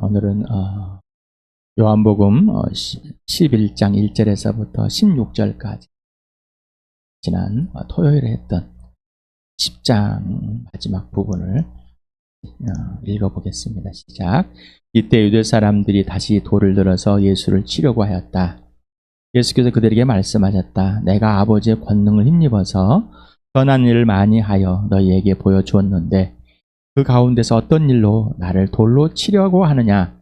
오늘은 요한복음 11장 1절에서부터 16절까지 지난 토요일에 했던 10장 마지막 부분을 읽어보겠습니다. 시작. 이때 유대 사람들이 다시 돌을 들어서 예수를 치려고 하였다. 예수께서 그들에게 말씀하셨다. 내가 아버지의 권능을 힘입어서 선한 일을 많이 하여 너희에게 보여주었는데 그 가운데서 어떤 일로 나를 돌로 치려고 하느냐?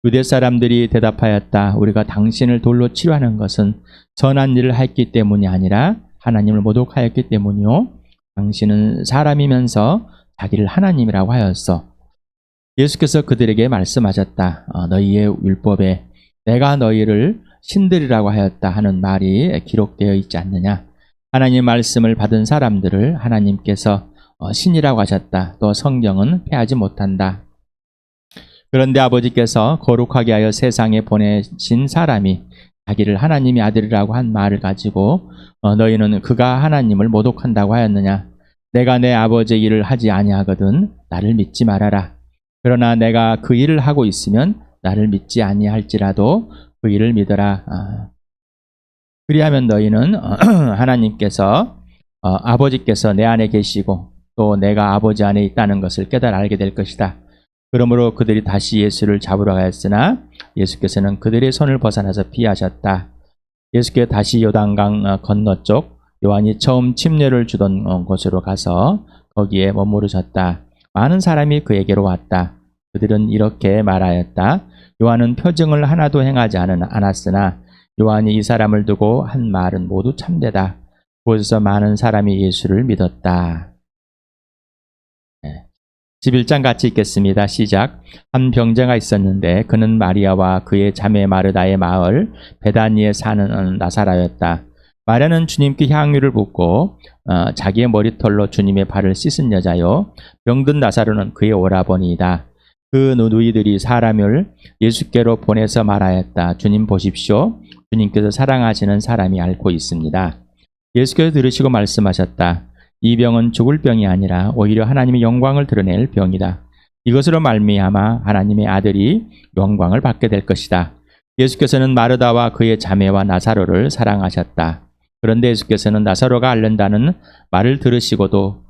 유대 사람들이 대답하였다. 우리가 당신을 돌로 치려 하는 것은 선한 일을 했기 때문이 아니라 하나님을 모독하였기 때문이요. 당신은 사람이면서 자기를 하나님이라고 하였어. 예수께서 그들에게 말씀하셨다. 너희의 율법에 내가 너희를 신들이라고 하였다 하는 말이 기록되어 있지 않느냐? 하나님 말씀을 받은 사람들을 하나님께서 신이라고 하셨다. 또 성경은 폐하지 못한다. 그런데 아버지께서 거룩하게 하여 세상에 보내신 사람이 자기를 하나님의 아들이라고 한 말을 가지고 너희는 그가 하나님을 모독한다고 하였느냐? 내가 내 아버지의 일을 하지 아니하거든 나를 믿지 말아라. 그러나 내가 그 일을 하고 있으면 나를 믿지 아니할지라도 그 일을 믿어라. 그리하면 너희는 하나님께서 아버지께서 내 안에 계시고 또 내가 아버지 안에 있다는 것을 깨달아 알게 될 것이다. 그러므로 그들이 다시 예수를 잡으러 가였으나 예수께서는 그들의 손을 벗어나서 피하셨다. 예수께서 다시 요단강 건너쪽 요한이 처음 침례를 주던 곳으로 가서 거기에 머무르셨다. 많은 사람이 그에게로 왔다. 그들은 이렇게 말하였다. 요한은 표징을 하나도 행하지 않았으나 요한이 이 사람을 두고 한 말은 모두 참되다. 그곳에서 많은 사람이 예수를 믿었다. 11장 같이 읽겠습니다. 시작. 한 병자가 있었는데 그는 마리아와 그의 자매 마르다의 마을 베다니에 사는 나사라였다. 마리아는 주님께 향유를 붓고 자기의 머리털로 주님의 발을 씻은 여자요. 병든 나사로는 그의 오라버니이다. 그 누이들이 사람을 예수께로 보내서 말하였다. 주님 보십시오. 주님께서 사랑하시는 사람이 앓고 있습니다. 예수께서 들으시고 말씀하셨다. 이 병은 죽을 병이 아니라 오히려 하나님의 영광을 드러낼 병이다. 이것으로 말미암아 하나님의 아들이 영광을 받게 될 것이다. 예수께서는 마르다와 그의 자매와 나사로를 사랑하셨다. 그런데 예수께서는 나사로가 앓는다는 말을 들으시고도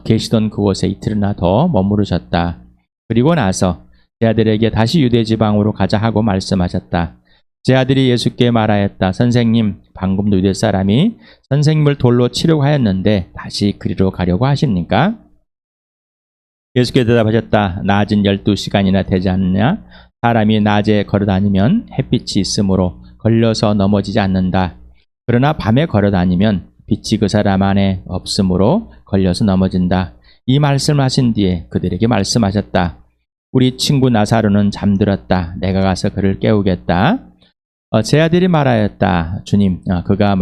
계시던 그곳에 이틀이나 더 머무르셨다. 그리고 나서 제 아들에게 다시 유대 지방으로 가자 하고 말씀하셨다. 제 아들이 예수께 말하였다. 선생님, 방금도 유대 사람이 선생님을 돌로 치려고 하였는데 다시 그리로 가려고 하십니까? 예수께 대답하셨다. 낮은 12시간이나 되지 않느냐? 사람이 낮에 걸어다니면 햇빛이 있으므로 걸려서 넘어지지 않는다. 그러나 밤에 걸어다니면 빛이 그 사람 안에 없으므로 걸려서 넘어진다. 이 말씀을 하신 뒤에 그들에게 말씀하셨다. 우리 친구 나사로는 잠들었다. 내가 가서 그를 깨우겠다. 제 아들이 말하였다. 주님, 그가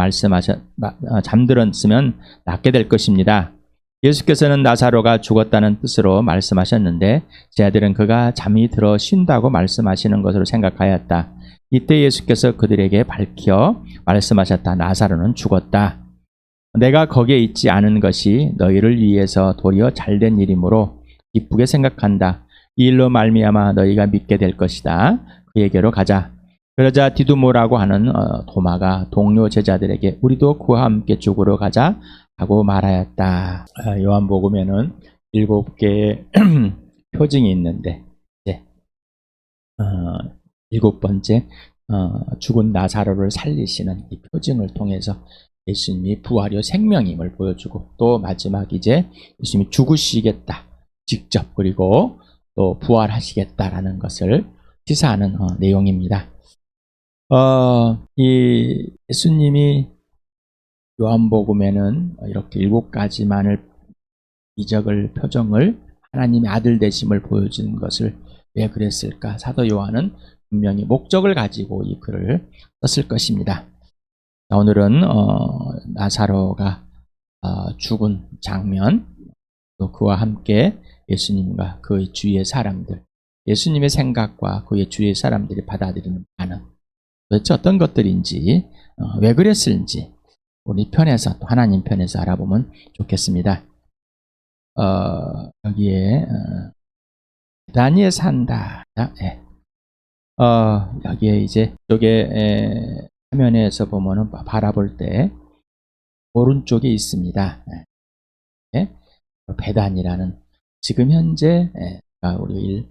잠들었으면 낫게 될 것입니다. 예수께서는 나사로가 죽었다는 뜻으로 말씀하셨는데 제 아들은 그가 잠이 들어 쉰다고 말씀하시는 것으로 생각하였다. 이때 예수께서 그들에게 밝혀 말씀하셨다. 나사로는 죽었다. 내가 거기에 있지 않은 것이 너희를 위해서 도리어 잘된 일이므로 기쁘게 생각한다. 이 일로 말미암아 너희가 믿게 될 것이다. 그에게로 가자. 그러자 디두모라고 하는 도마가 동료 제자들에게 우리도 그와 함께 죽으러 가자 하고 말하였다. 요한복음에는 7개의 표징이 있는데 7번째 죽은 나사로를 살리시는 이 표징을 통해서 예수님이 부활이요 생명임을 보여주고 또 마지막 이제 예수님이 죽으시겠다 직접 그리고 또 부활하시겠다라는 것을 시사하는 내용입니다. 이 예수님이 요한복음에는 이렇게 7가지만을 이적을 표정을 하나님의 아들 되심을 보여주는 것을 왜 그랬을까? 사도 요한은 분명히 목적을 가지고 이 글을 썼을 것입니다. 오늘은 나사로가 죽은 장면 또 그와 함께 예수님과 그의 주위의 사람들 예수님의 생각과 그의 주위의 사람들이 받아들이는 반응 도대체 어떤 것들인지 왜 그랬을지 우리 편에서 또 하나님 편에서 알아보면 좋겠습니다. 여기에 베다니에 산다. 여기에 이제 이쪽에 화면에서 보면은 바라볼 때 오른쪽에 있습니다. 베단이라는 지금 현재 우리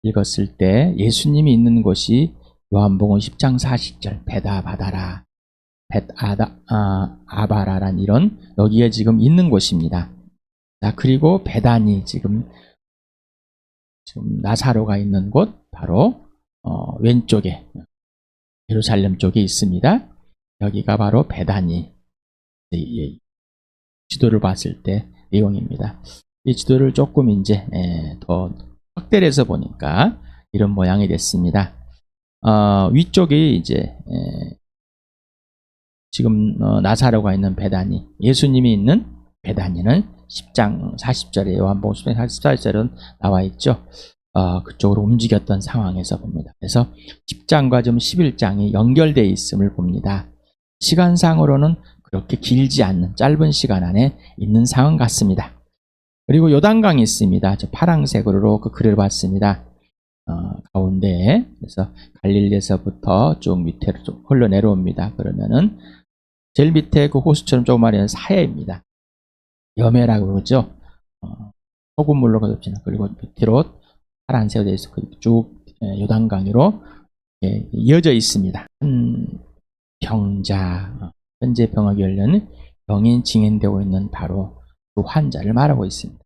읽었을 때 예수님이 있는 곳이 요한복음 10장 40절 베다바다라 아바라란 이런 여기에 지금 있는 곳입니다. 자, 그리고 베단이 지금 나사로가 있는 곳 바로 왼쪽에 예루살렘 쪽에 있습니다. 여기가 바로 베다니 지도를 봤을 때 내용입니다. 이 지도를 조금 이제 더 확대를 해서 보니까 이런 모양이 됐습니다. 위쪽이 이제 지금 나사로가 있는 베다니, 예수님이 있는 베다니는 10장 40절에 요한복음 10장 44절은 나와 있죠. 그쪽으로 움직였던 상황에서 봅니다. 그래서 10장과 좀 11장이 연결되어 있음을 봅니다. 시간상으로는 그렇게 길지 않는 짧은 시간 안에 있는 상황 같습니다. 그리고 요단강이 있습니다. 저 파란색으로 그 글을 봤습니다. 가운데에 그래서 갈릴리에서부터 쭉 밑으로 좀 흘러내려옵니다. 그러면은 제일 밑에 그 호수처럼 조그마한 사해입니다. 여매라고 그러죠. 소금물로 거듭지는 그리고 밑으로 파란색으로 되어 있어 쭉 요단강으로 이어져 있습니다. 한 병자 현재 병에 걸려는 병인 증인되고 있는 바로 그 환자를 말하고 있습니다.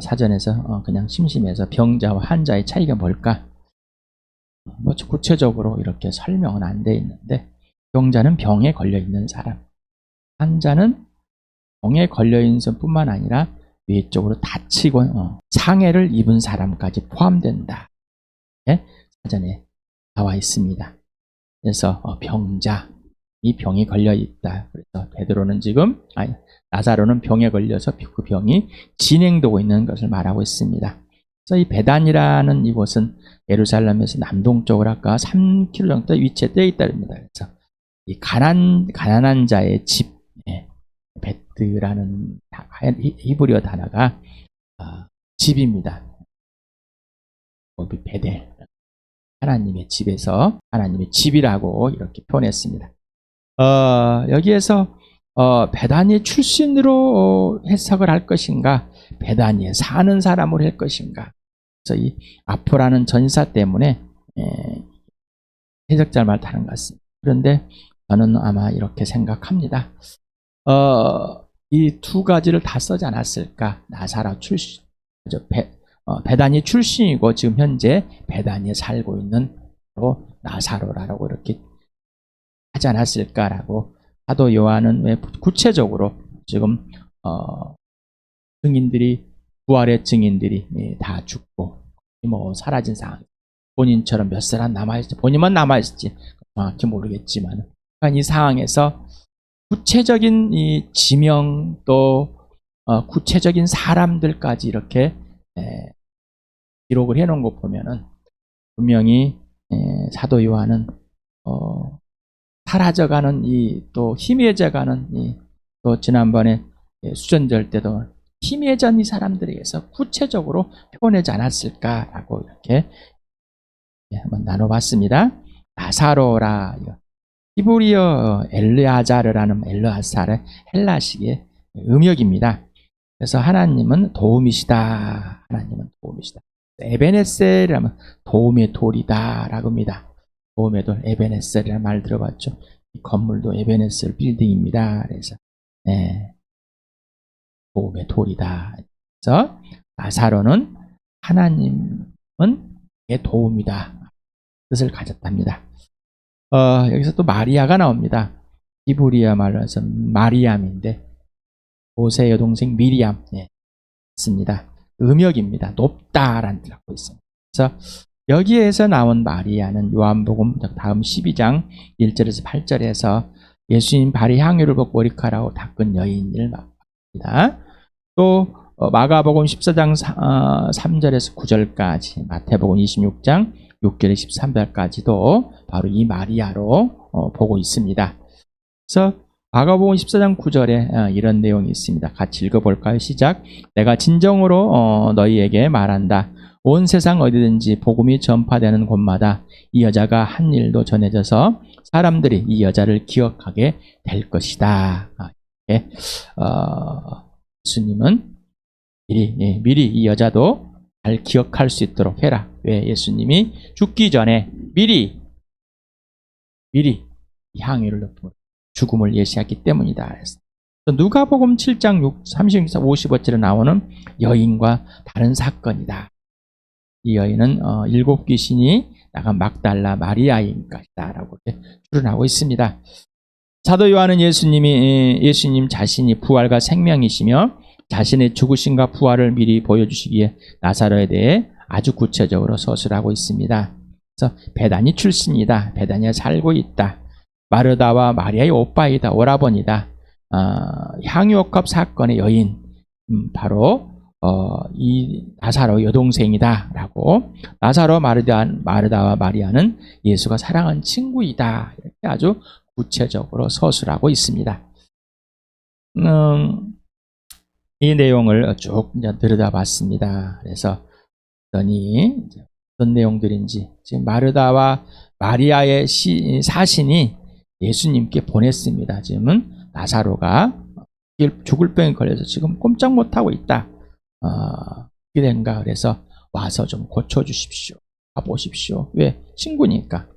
사전에서 그냥 심심해서 병자와 환자의 차이가 뭘까? 뭐 구체적으로 이렇게 설명은 안 돼 있는데 병자는 병에 걸려 있는 사람, 환자는 병에 걸려 있는 사람뿐만 아니라 외적으로 다치고 상해를 입은 사람까지 포함된다. 사전에 나와 있습니다. 그래서 병자, 이 병이 걸려 있다. 그래서 베드로는 지금 나사로는 병에 걸려서 그 병이 진행되고 있는 것을 말하고 있습니다. 그래서 이 베단이라는 이곳은 예루살렘에서 남동쪽으로 아까 3km 정도 위치에 떠 있다입니다. 그래서 이 가난한 자의 집, 베드라는 히브리어 단어가 집입니다. 베델, 하나님의 집에서 하나님의 집이라고 이렇게 표현했습니다. 여기에서 베다니 출신으로 해석을 할 것인가, 베다니에 사는 사람으로 할 것인가. 그래서 이 아포라는 전사 때문에 해석자를 말 다른 것 같습니다. 그런데 저는 아마 이렇게 생각합니다. 이 두 가지를 다 쓰지 않았을까? 나사로 출신, 베다니 출신이고 지금 현재 베다니에 살고 있는 나사로라고 이렇게 하지 않았을까라고. 사도 요한은 왜 구체적으로 지금 증인들이 부활의 증인들이 다 죽고 뭐 사라진 상황, 본인처럼 몇 사람 남아있을지, 본인만 남아있을지 정확히 모르겠지만, 그러니까 이 상황에서 구체적인 이 지명 또 구체적인 사람들까지 이렇게 기록을 해놓은 거 보면은 분명히 사도 요한은 사라져가는 또 희미해져가는 또 지난번에 수전절 때도 희미해진 이 사람들에 의해서 구체적으로 표현하지 않았을까라고 이렇게 한번 나눠봤습니다. 나사로라, 히브리어 엘르아자르라는 엘르아사르 헬라식의 음역입니다. 그래서 하나님은 도움이시다. 하나님은 도움이시다. 에베네셀이라면 도움의 돌이다라고 합니다. 도움의 돌, 에베네셀이라는 말 들어봤죠? 이 건물도 에베네셀 빌딩입니다. 그래서 도움의 돌이다. 그래서 나사로는 하나님은 내 도움이다. 뜻을 가졌답니다. 여기서 또 마리아가 나옵니다. 히브리어 말로 해서 마리암인데 모세의 여동생 미리암 있습니다. 음역입니다. 높다라는 뜻을 갖고 있습니다. 그래서 여기에서 나온 마리아는 요한복음 다음 12장 1절에서 8절에서 예수님 발에 향유를 붓고 머리카락으로 닦은 여인을 말합니다. 또 마가복음 14장 3절에서 9절까지, 마태복음 26장 6절에서 13절까지도 바로 이 마리아로 보고 있습니다. 그래서 마가복음 14장 9절에 이런 내용이 있습니다. 같이 읽어볼까요? 시작. 내가 진정으로 너희에게 말한다. 온 세상 어디든지 복음이 전파되는 곳마다 이 여자가 한 일도 전해져서 사람들이 이 여자를 기억하게 될 것이다. 이렇게 예수님은 미리 이 여자도 잘 기억할 수 있도록 해라. 왜? 예수님이 죽기 전에 미리 이 향유를 넣고 죽음을 예시했기 때문이다. 그래서 누가복음 7장 36, 55절에 나오는 여인과 다른 사건이다. 이 여인은 7 귀신이 나간 막달라 마리아인 것이다 라고 추론하고 있습니다. 사도 요한은 예수님 자신이 부활과 생명이시며 자신의 죽으심과 부활을 미리 보여주시기에 나사로에 대해 아주 구체적으로 서술하고 있습니다. 그래서 베다니 출신이다. 베다니에 살고 있다. 마르다와 마리아의 오빠이다. 오라버니다. 향유옥합 사건의 여인, 바로 이 나사로 여동생이다 라고, 나사로 마르다와 마리아는 예수가 사랑한 친구이다, 이렇게 아주 구체적으로 서술하고 있습니다. 이 내용을 쭉 들여다봤습니다. 그래서 어떤 내용들인지, 지금 마르다와 마리아의 사신이 예수님께 보냈습니다. 지금은 나사로가 죽을 병에 걸려서 지금 꼼짝 못하고 있다. 어떻게 된가? 그래서 와서 좀 고쳐주십시오. 가보십시오. 왜? 친구니까.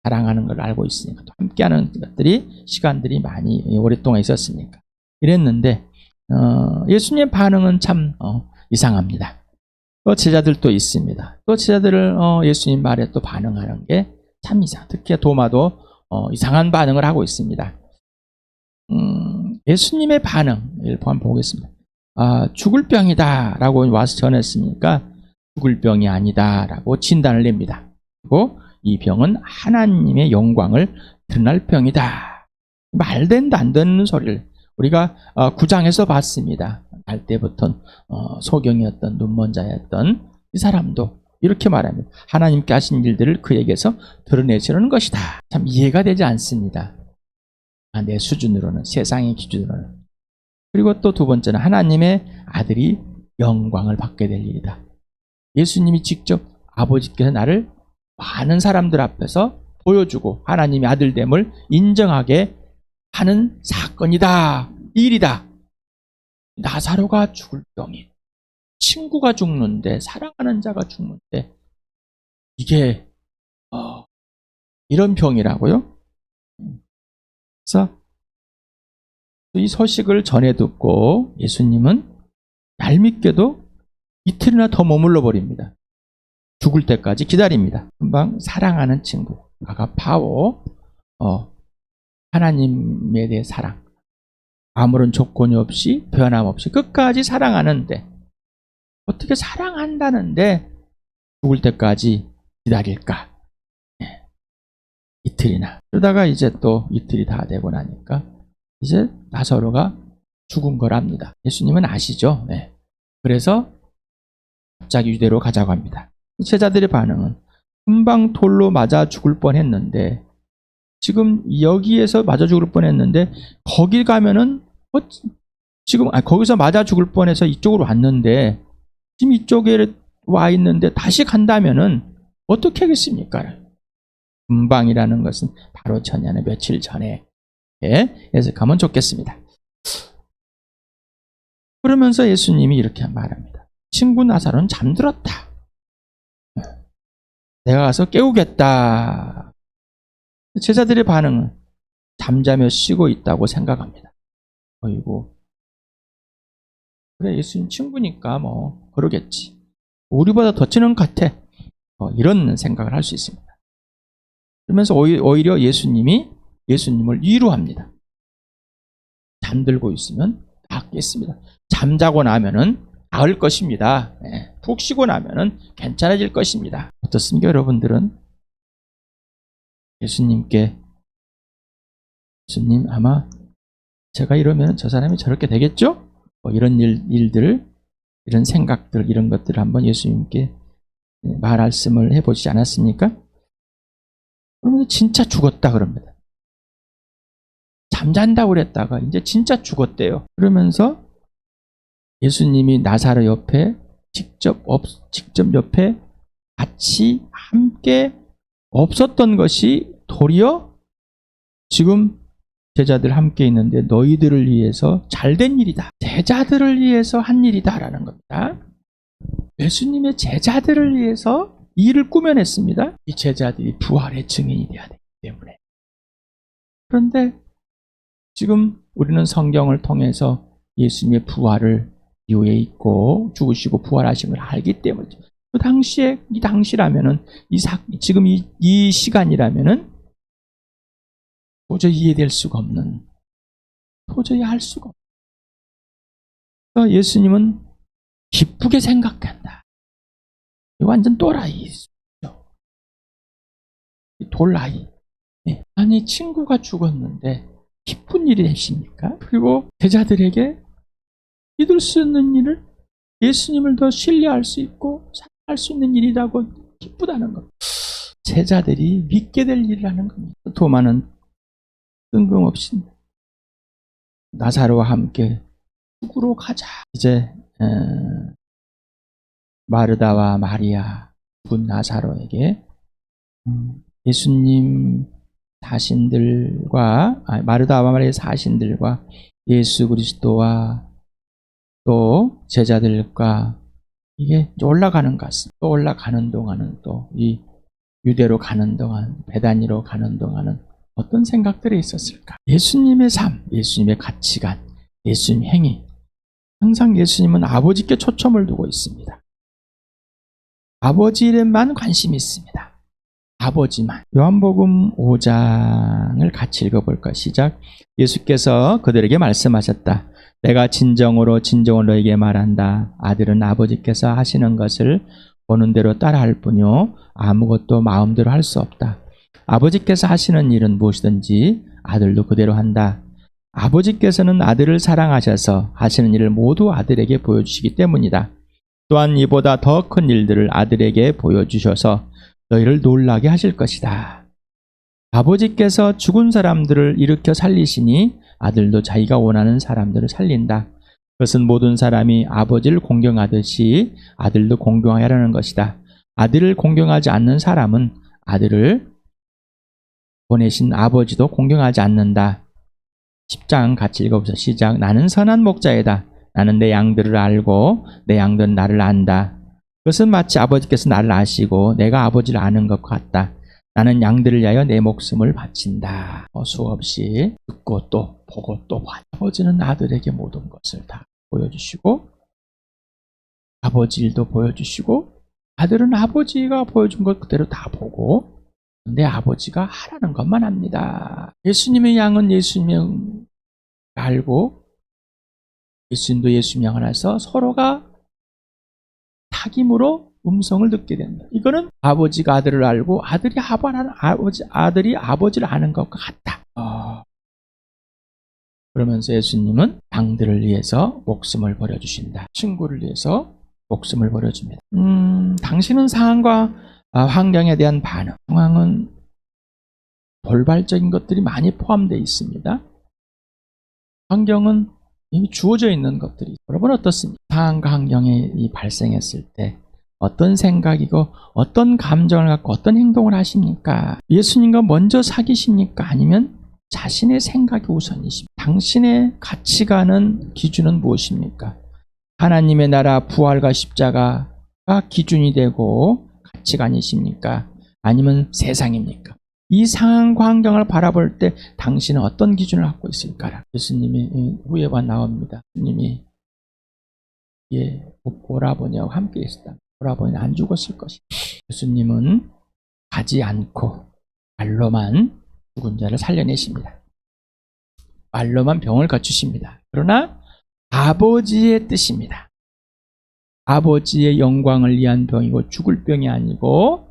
사랑하는 걸 알고 있으니까. 또 함께하는 것들이, 시간들이 많이 오랫동안 있었으니까. 이랬는데 예수님의 반응은 참 이상합니다. 또 제자들도 있습니다. 또 제자들을 예수님 말에 또 반응하는 게 참 이상. 특히 도마도 이상한 반응을 하고 있습니다. 예수님의 반응을 한번 보겠습니다. 죽을 병이다 라고 와서 전했으니까 죽을 병이 아니다 라고 진단을 냅니다. 그리고 이 병은 하나님의 영광을 드러날 병이다. 말된다 안 되는 소리를 우리가 9장에서 봤습니다. 날 때부터 소경이었던 눈먼자였던 이 사람도 이렇게 말합니다. 하나님께 하신 일들을 그에게서 드러내시려는 것이다. 참 이해가 되지 않습니다. 내 수준으로는, 세상의 기준으로는. 그리고 또 두 번째는 하나님의 아들이 영광을 받게 될 일이다. 예수님이 직접 아버지께서 나를 많은 사람들 앞에서 보여주고 하나님의 아들됨을 인정하게 하는 사건이다. 일이다. 나사로가 죽을 병이, 친구가 죽는데, 사랑하는 자가 죽는데, 이게 이런 병이라고요? 그래서 이 소식을 전해 듣고 예수님은 얄밉게도 이틀이나 더 머물러 버립니다. 죽을 때까지 기다립니다. 금방 사랑하는 친구, 아가파오, 하나님에 대해 사랑, 아무런 조건이 없이 변함없이 끝까지 사랑하는데, 어떻게 사랑한다는데 죽을 때까지 기다릴까? 이틀이나. 그러다가 이제 또 이틀이 다 되고 나니까 이제 나사로가 죽은 거랍니다. 예수님은 아시죠? 네. 그래서 갑자기 유대로 가자고 합니다. 제자들의 반응은 금방 돌로 맞아 죽을 뻔했는데, 지금 여기에서 맞아 죽을 뻔했는데 거기 가면은 지금 거기서 맞아 죽을 뻔해서 이쪽으로 왔는데 지금 이쪽에 와 있는데 다시 간다면은 어떻게 하겠습니까? 금방이라는 것은 바로 전에는 며칠 전에 해석하면 좋겠습니다. 그러면서 예수님이 이렇게 말합니다. 친구 나사로는 잠들었다. 내가 가서 깨우겠다. 제자들의 반응은 잠자며 쉬고 있다고 생각합니다. 어이구, 그래 예수님 친구니까 뭐 그러겠지. 우리보다 더 치는 것 같아. 이런 생각을 할 수 있습니다. 그러면서 오히려 예수님을 위로합니다. 잠들고 있으면 낫겠습니다. 잠자고 나면은 나을 것입니다. 푹 쉬고 나면은 괜찮아질 것입니다. 어떻습니까, 여러분들은? 예수님 아마 제가 이러면 저 사람이 저렇게 되겠죠? 이런 일들, 이런 생각들, 이런 것들을 한번 예수님께 말씀을 해보지 않았습니까? 그러면 진짜 죽었다 그럽니다. 잠잔다고 그랬다가 이제 진짜 죽었대요. 그러면서 예수님이 나사로 옆에 직접 옆에 같이 함께 없었던 것이 도리어 지금 제자들 함께 있는데 너희들을 위해서 잘된 일이다. 제자들을 위해서 한 일이다라는 겁니다. 예수님의 제자들을 위해서 일을 꾸며냈습니다. 이 제자들이 부활의 증인이 되어야 되기 때문에. 그런데 지금 우리는 성경을 통해서 예수님의 부활을 이후에 있고 죽으시고 부활하신 걸 알기 때문에 그 당시에 이 당시라면은 지금 이 시간이라면은 도저히 이해될 수가 없는, 도저히 할 수가 없는. 그래서 예수님은 기쁘게 생각한다. 완전 또라이죠. 돌라이. 아니 친구가 죽었는데 기쁜 일이 되십니까? 그리고 제자들에게 믿을 수 있는 일을 예수님을 더 신뢰할 수 있고 사랑할 수 있는 일이라고 기쁘다는 것. 제자들이 믿게 될 일이라는 겁니다. 도마는 뜬금없이 나사로와 함께 죽으러 가자. 이제 마르다와 마리아 분 나사로에게 예수님 자신들과 마르다와 마리아의 자신들과 예수 그리스도와 또 제자들과 이게 올라가는 것 같습니다. 또 올라가는 동안은 또 이 유대로 가는 동안 베다니로 가는 동안은 어떤 생각들이 있었을까? 예수님의 삶, 예수님의 가치관, 예수님 행위. 항상 예수님은 아버지께 초점을 두고 있습니다. 아버지 일에만 관심이 있습니다. 아버지만. 요한복음 5장을 같이 읽어볼까? 시작. 예수께서 그들에게 말씀하셨다. 내가 진정으로 너에게 말한다. 아들은 아버지께서 하시는 것을 보는 대로 따라할 뿐이요 아무것도 마음대로 할 수 없다. 아버지께서 하시는 일은 무엇이든지 아들도 그대로 한다. 아버지께서는 아들을 사랑하셔서 하시는 일을 모두 아들에게 보여주시기 때문이다. 또한 이보다 더 큰 일들을 아들에게 보여주셔서 너희를 놀라게 하실 것이다. 아버지께서 죽은 사람들을 일으켜 살리시니 아들도 자기가 원하는 사람들을 살린다. 그것은 모든 사람이 아버지를 공경하듯이 아들도 공경하게 하려는 것이다. 아들을 공경하지 않는 사람은 아들을 보내신 아버지도 공경하지 않는다. 10장 같이 읽어보세요. 시작. 나는 선한 목자이다. 나는 내 양들을 알고 내 양들은 나를 안다. 그것은 마치 아버지께서 나를 아시고 내가 아버지를 아는 것 같다. 나는 양들을 위하여 내 목숨을 바친다. 수없이 듣고 또 보고 또 봐. 아버지는 아들에게 모든 것을 다 보여주시고 아버지 일도 보여주시고 아들은 아버지가 보여준 것 그대로 다 보고 내 아버지가 하라는 것만 합니다. 예수님의 양은 예수님의 알고 예수님도 예수님 양을 알아서 서로가 타김으로 음성을 듣게 된다. 이거는 아버지가 아들을 알고 아들이 아버지를 아는 것과 같다. 그러면서 예수님은 양들을 위해서 목숨을 버려주신다. 친구를 위해서 목숨을 버려줍니다. 당신은 상황과 환경에 대한 반응. 상황은 돌발적인 것들이 많이 포함되어 있습니다. 환경은 이미 주어져 있는 것들이. 여러분 어떻습니까? 상황과 환경이 발생했을 때 어떤 생각이고 어떤 감정을 갖고 어떤 행동을 하십니까? 예수님과 먼저 사귀십니까? 아니면 자신의 생각이 우선이십니까? 당신의 가치관은 기준은 무엇입니까? 하나님의 나라 부활과 십자가가 기준이 되고 가치관이십니까? 아니면 세상입니까? 이 상황과 환경을 바라볼 때 당신은 어떤 기준을 갖고 있을까? 예수님이 후에만 나옵니다. 예수님이 오라버니와 함께 있었다. 오라버니는 안 죽었을 것이다. 예수님은 가지 않고 말로만 죽은 자를 살려내십니다. 말로만 병을 고치십니다. 그러나 아버지의 뜻입니다. 아버지의 영광을 위한 병이고 죽을 병이 아니고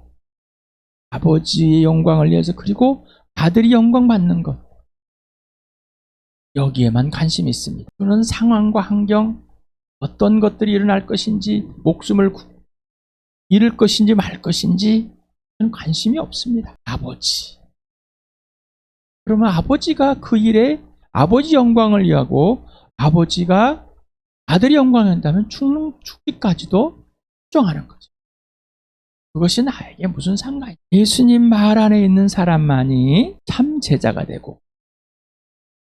아버지의 영광을 위해서 그리고 아들이 영광 받는 것 여기에만 관심이 있습니다. 그런 상황과 환경 어떤 것들이 일어날 것인지 목숨을 잃을 것인지 말 것인지 관심이 없습니다. 아버지. 그러면 아버지가 그 일에 아버지 영광을 위하고 아버지가 아들이 영광을 한다면 죽기까지도 순종하는 거죠. 그것이 나에게 무슨 상관이야. 예수님 말 안에 있는 사람만이 참 제자가 되고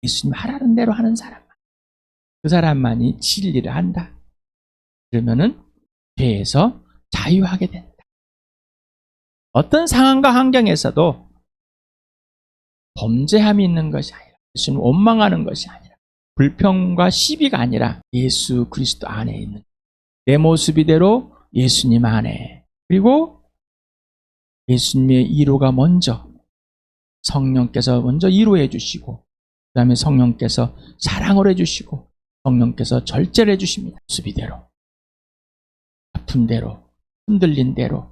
예수님 하라는 대로 하는 사람만, 그 사람만이 진리를 한다. 그러면은 죄에서 자유하게 된다. 어떤 상황과 환경에서도 범죄함이 있는 것이 아니라, 예수님 원망하는 것이 아니라, 불평과 시비가 아니라 예수 그리스도 안에 있는 내 모습 이대로 예수님 안에, 그리고 예수님의 위로가 먼저, 성령께서 먼저 위로해 주시고, 그 다음에 성령께서 사랑을 해주시고, 성령께서 절제를 해주십니다. 모습 이대로, 아픈 대로, 흔들린 대로,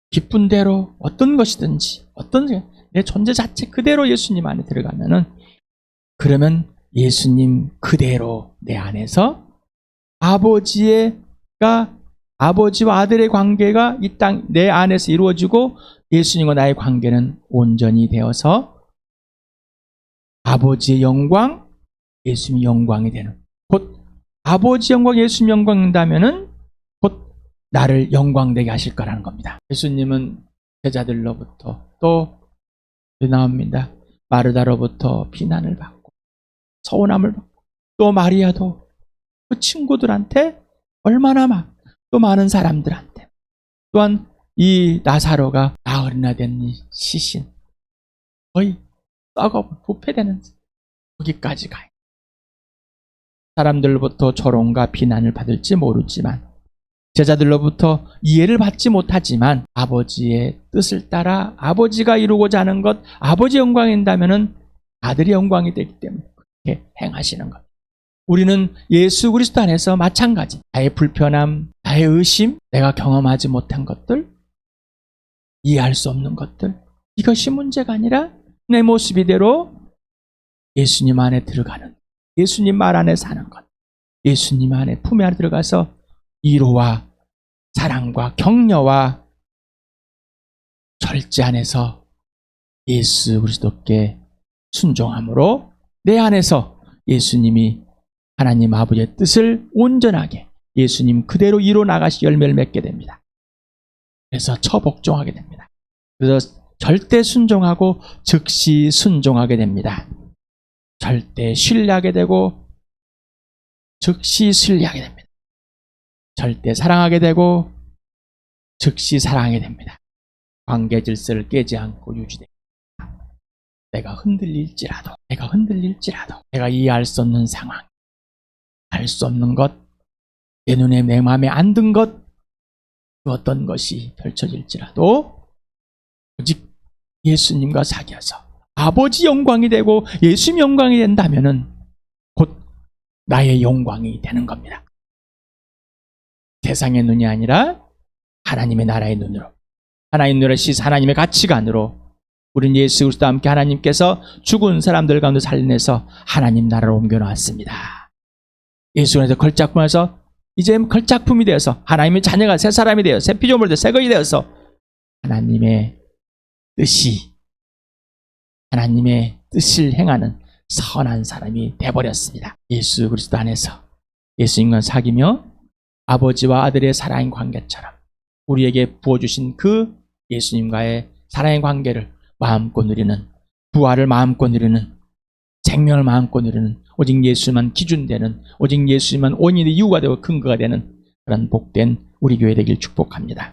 기쁜 대로, 어떤 것이든지, 어떤 내 존재 자체 그대로 예수님 안에 들어가면은, 그러면 예수님 그대로 내 안에서 아버지와 아들의 관계가 이 땅 내 안에서 이루어지고, 예수님과 나의 관계는 온전히 되어서 아버지의 영광, 예수님의 영광이 되는, 곧 아버지 영광, 예수님 영광인다면은 곧 나를 영광되게 하실 거라는 겁니다. 예수님은 제자들로부터 또 나옵니다. 마르다로부터 비난을 받고 서운함을 받고, 또 마리아도 그 친구들한테 얼마나 또 많은 사람들한테, 또한 이 나사로가 나흘이나 된 이 시신 거의 썩어 부패되는 거기까지 가요. 사람들로부터 조롱과 비난을 받을지 모르지만, 제자들로부터 이해를 받지 못하지만, 아버지의 뜻을 따라 아버지가 이루고자 하는 것, 아버지의 영광인다면은 아들의 영광이 되기 때문에 그렇게 행하시는 것. 우리는 예수 그리스도 안에서 마찬가지, 나의 불편함, 나의 의심, 내가 경험하지 못한 것들, 이해할 수 없는 것들, 이것이 문제가 아니라 내 모습 이대로 예수님 안에 들어가는, 예수님 말 안에 사는 것, 예수님 안에 품에 안에 들어가서 위로와 사랑과 격려와 절제 안에서 예수 그리스도께 순종함으로 내 안에서 예수님이 하나님 아버지의 뜻을 온전하게 예수님 그대로 이루 나가시 열매를 맺게 됩니다. 그래서 처복종하게 됩니다. 그래서 절대 순종하고 즉시 순종하게 됩니다. 절대 신뢰하게 되고 즉시 신뢰하게 됩니다. 절대 사랑하게 되고 즉시 사랑하게 됩니다. 관계 질서를 깨지 않고 유지됩니다. 내가 흔들릴지라도, 내가 이해할 수 없는 상황, 알 수 없는 것, 내 눈에 내 마음에 안 든 것, 그 어떤 것이 펼쳐질지라도 오직 예수님과 사귀어서 아버지 영광이 되고 예수님 영광이 된다면은 곧 나의 영광이 되는 겁니다. 세상의 눈이 아니라 하나님의 나라의 눈으로, 하나님의 눈으로 시 하나님의 가치관으로 우린 예수 그리스도와 함께 하나님께서 죽은 사람들 가운데 살려내서 하나님 나라로 옮겨놓았습니다. 예수 안에서 걸작품에서 이제 걸작품이 되어서 하나님의 자녀가 새 사람이 되어 새 피조물이 되어 새 것이 되어서 하나님의 뜻이, 하나님의 뜻을 행하는 선한 사람이 되어버렸습니다. 예수 그리스도 안에서 예수님과 사귀며 아버지와 아들의 사랑의 관계처럼 우리에게 부어주신 그 예수님과의 사랑의 관계를 마음껏 누리는, 부활을 마음껏 누리는, 생명을 마음껏 누리는, 오직 예수만 기준되는, 오직 예수만 원인의 이유가 되고 근거가 되는 그런 복된 우리 교회 되길 축복합니다.